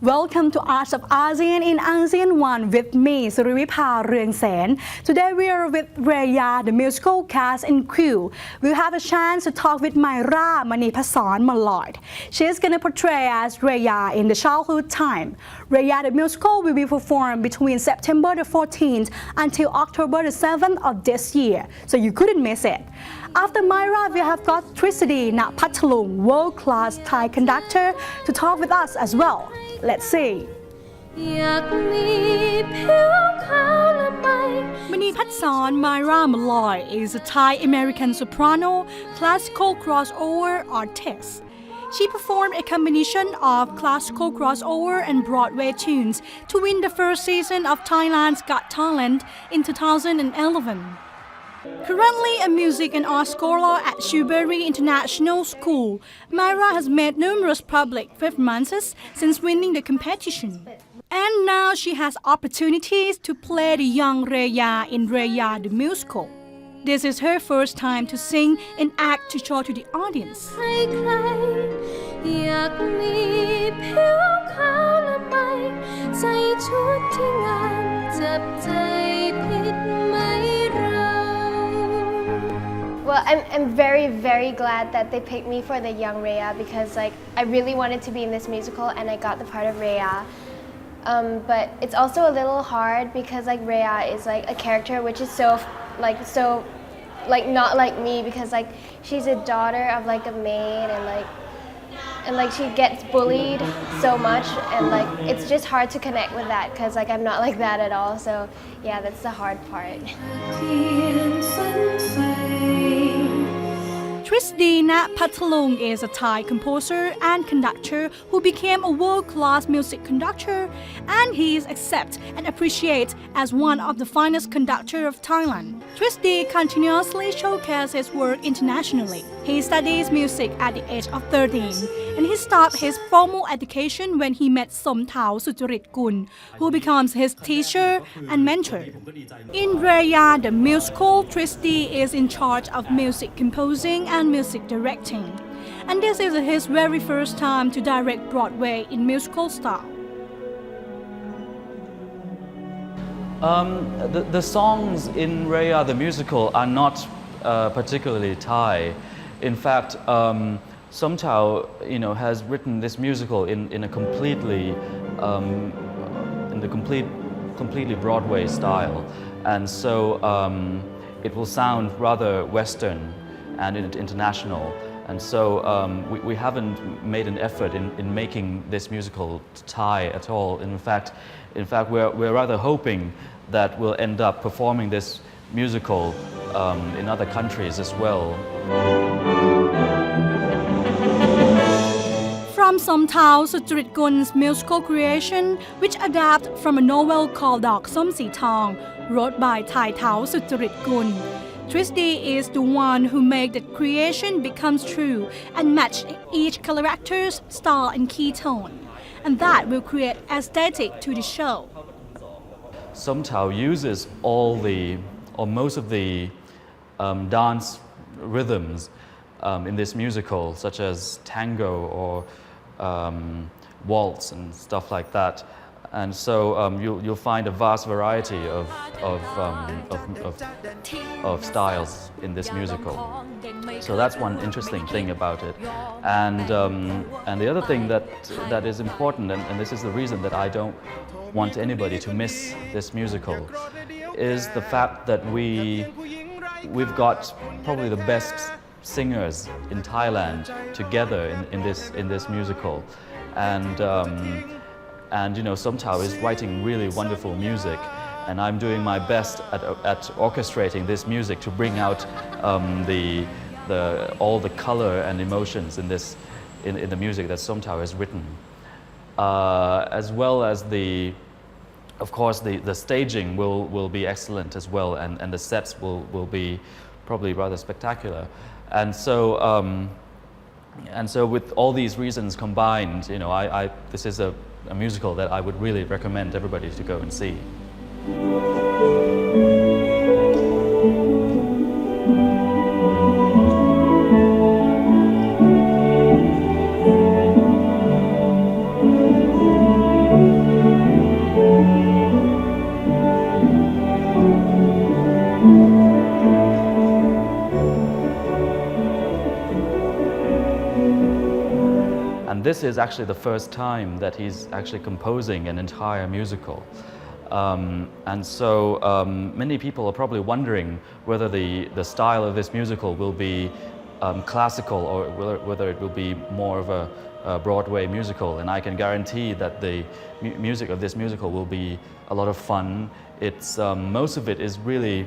Welcome to Arts of ASEAN in ASEAN 1 with me, Surivipa Ruengsen. Today we are with Raya, the musical cast and crew. We'll have a chance to talk with Myra Manipasan Malloy. She's going to portray as Raya in the childhood time. Raya, the musical, will be performed between September the 14th until October the 7th of this year, so you couldn't miss it. After Myra, we have got Trisidi Pathalung, world-class Thai conductor, to talk with us as well. Let's see. Manipasan Myra Malloy is a Thai-American soprano, classical crossover artist. She performed a combination of classical crossover and Broadway tunes to win the first season of Thailand's Got Talent in 2011. Currently a music and art scholar at Shrewsbury International School, Myra has made numerous public performances since winning the competition. And now she has opportunities to play the young Raya in Raya the musical. This is her first time to sing and act to show to the audience. Well, I'm very glad that they picked me for the young Raya because I really wanted to be in this musical and I got the part of Raya. But it's also a little hard because Raya is a character which is so not like me because she's a daughter of a maid and she gets bullied so much and it's just hard to connect with that because I'm not like that at all. So yeah, that's the hard part. Trisidi Pathalung is a Thai composer and conductor who became a world-class music conductor, and he is accepted and appreciated as one of the finest conductors of Thailand. Trisidi continuously showcases his work internationally. He studies music at the age of 13, and he started his formal education when he met Somthao Sucharitgun, who becomes his teacher and mentor. In Raya the musical, Trisidi is in charge of music composing and music directing, and this is his very first time to direct Broadway in musical style. The songs in Raya the musical are not particularly Thai. In fact, Somthao, has written this musical in a completely Broadway style, and so it will sound rather Western and international. And so we haven't made an effort in making this musical Thai at all. In fact, we're rather hoping that we'll end up performing this musical in other countries as well. From Somthao Sucharitgun's musical creation, which adapted from a novel called Dok Som Si Thong, wrote by Thai Thao Sucharitgun, Trisidi is the one who made the creation becomes true and match each character's style and key tone, and that will create aesthetic to the show. Somthao uses most of the dance rhythms in this musical, such as tango or waltz and stuff like that. And so you'll find a vast variety of styles in this musical. So that's one interesting thing about it. And the other thing that is important, and this is the reason that I don't want anybody to miss this musical, is the fact that we've got probably the best singers in Thailand together in this musical. And Somthao is writing really wonderful music, and I'm doing my best at orchestrating this music to bring out all the color and emotions in the music that Somthao has written, as well as of course the staging will be excellent as well, and the sets will be probably rather spectacular, and so with all these reasons combined, this is a musical that I would really recommend everybody to go and see. And this is actually the first time that he's actually composing an entire musical. And so many people are probably wondering whether the style of this musical will be classical or whether it will be more of a Broadway musical. And I can guarantee that the music of this musical will be a lot of fun. It's most of it is really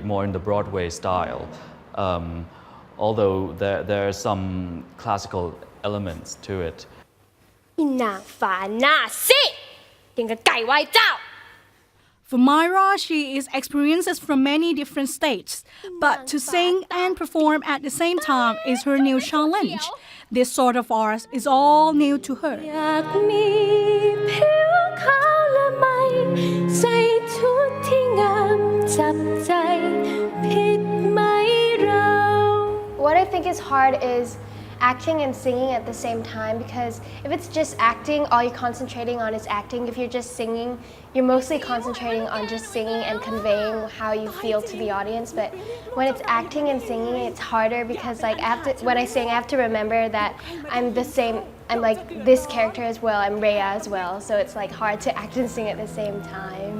more in the Broadway style, although there are some classical elements to it. นางฟ้าหน้าซิยังกับไก่ไหว้เจ้า For Myra, she is experiences from many different states, but to sing and perform at the same time is her new challenge. This sort of art is all new to her. อยากมีผิวขาวและไม่ใส่ชุดที่งามจับใจผิดไหมเรา What I think is hard is acting and singing at the same time, because if it's just acting, all you're concentrating on is acting. If you're just singing, you're mostly concentrating on just singing and conveying how you feel to the audience. But when it's acting and singing, it's harder because like when I sing, I have to remember that I'm like this character as well, I'm Rhea as well. So it's like hard to act and sing at the same time.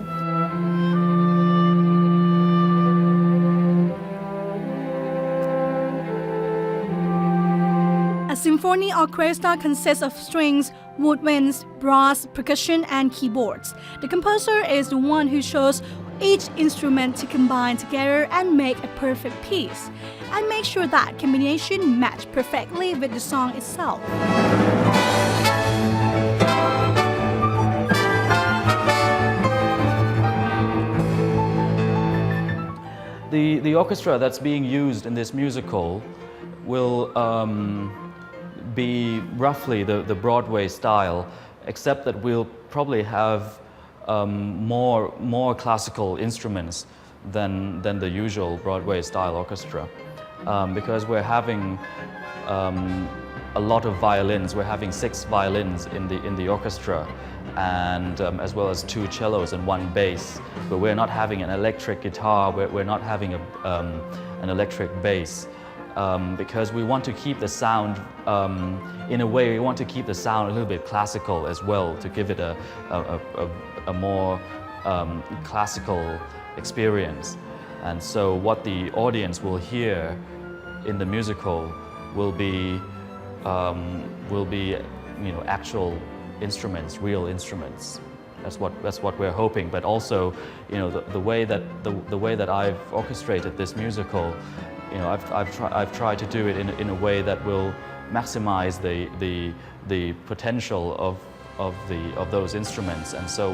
A symphony orchestra consists of strings, woodwinds, brass, percussion, and keyboards. The composer is the one who chose each instrument to combine together and make a perfect piece, and make sure that combination match perfectly with the song itself. The orchestra that's being used in this musical will be roughly the Broadway style, except that we'll probably have more classical instruments than the usual Broadway style orchestra, because we're having a lot of violins. We're having 6 violins in the orchestra, and as well as 2 cellos and 1 bass. But we're not having an electric guitar. We're not having an electric bass. Because we want to keep the sound, in a way, we want to keep the sound a little bit classical as well, to give it a more classical experience. And so what the audience will hear in the musical will be actual instruments, real instruments. That's what we're hoping. But also, the way that I've orchestrated this musical, I've tried to do it in a way that will maximize the potential of those instruments, and so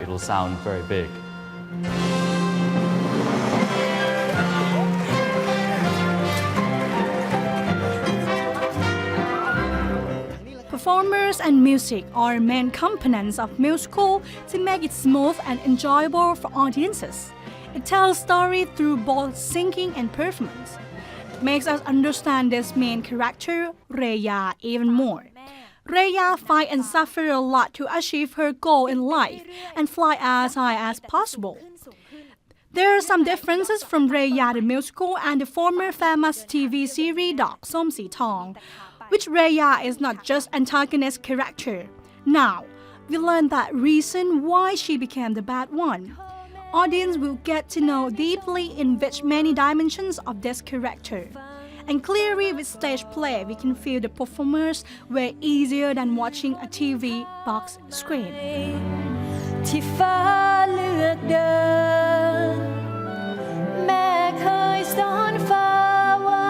it'll sound very big. Performers and music are main components of musical to make it smooth and enjoyable for audiences. It tells story through both singing and performance. It makes us understand this main character, Rhea, even more. Rhea fight and suffer a lot to achieve her goal in life and fly as high as possible. There are some differences from Rhea the musical and the former famous TV series Dok Som Si Tong, which Rhea is not just antagonist character. Now, we learn that reason why she became the bad one. Audience will get to know deeply in which many dimensions of this character. And clearly with stage play, we can feel the performers way easier than watching a TV box screen. ที่ฟ้าเลือกเดินแม่เคยสอนฟ้าว่า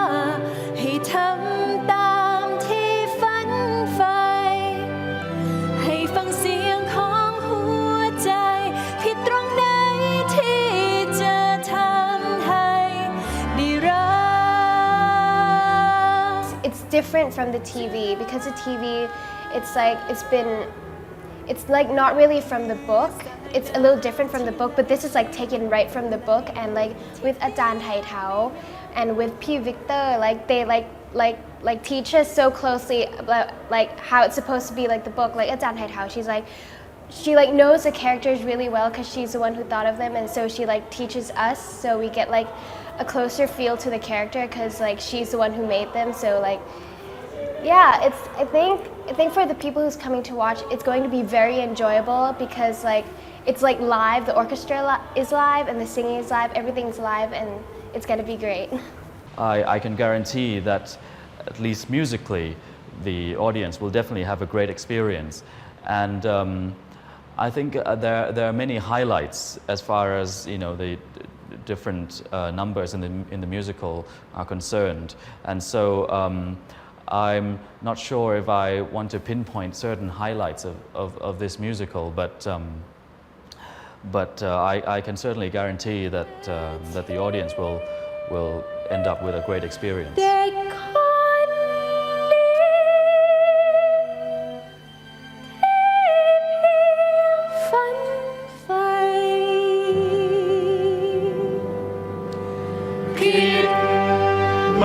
ให้ทำตามที่ฝันใฝ่ให้ฟังเสียงของหัวใจผิดตรงไหนที่จะทำให้ได้รัก It's different from the TV, because the TV, it's like not really from the book. It's a little different from the book, but this is like taken right from the book. And like with Ajahn Thai Thao and with P. Victor, like they like teach us so closely about like how it's supposed to be like the book. Like Ajahn Thai Thao, she knows the characters really well because she's the one who thought of them, and so she like teaches us, so we get like a closer feel to the character because like she's the one who made them. So like Yeah, I think for the people who's coming to watch, it's going to be very enjoyable because it's like live. The orchestra is live and the singing is live. Everything's live, and it's going to be great. I can guarantee that, at least musically, the audience will definitely have a great experience. And I think there are many highlights as far as the different numbers in the musical are concerned. And so I'm not sure if I want to pinpoint certain highlights of this musical, but I can certainly guarantee that the audience will end up with a great experience. เด็กคนนี้ที่เพียงฝันใฝ่ผิดไหม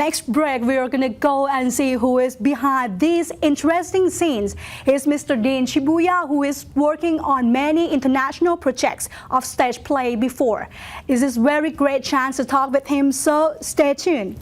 Next break, we are going to go and see who is behind these interesting scenes. Here's Mr. Dean Shibuya, who is working on many international projects of stage play before. It's a very great chance to talk with him, so stay tuned.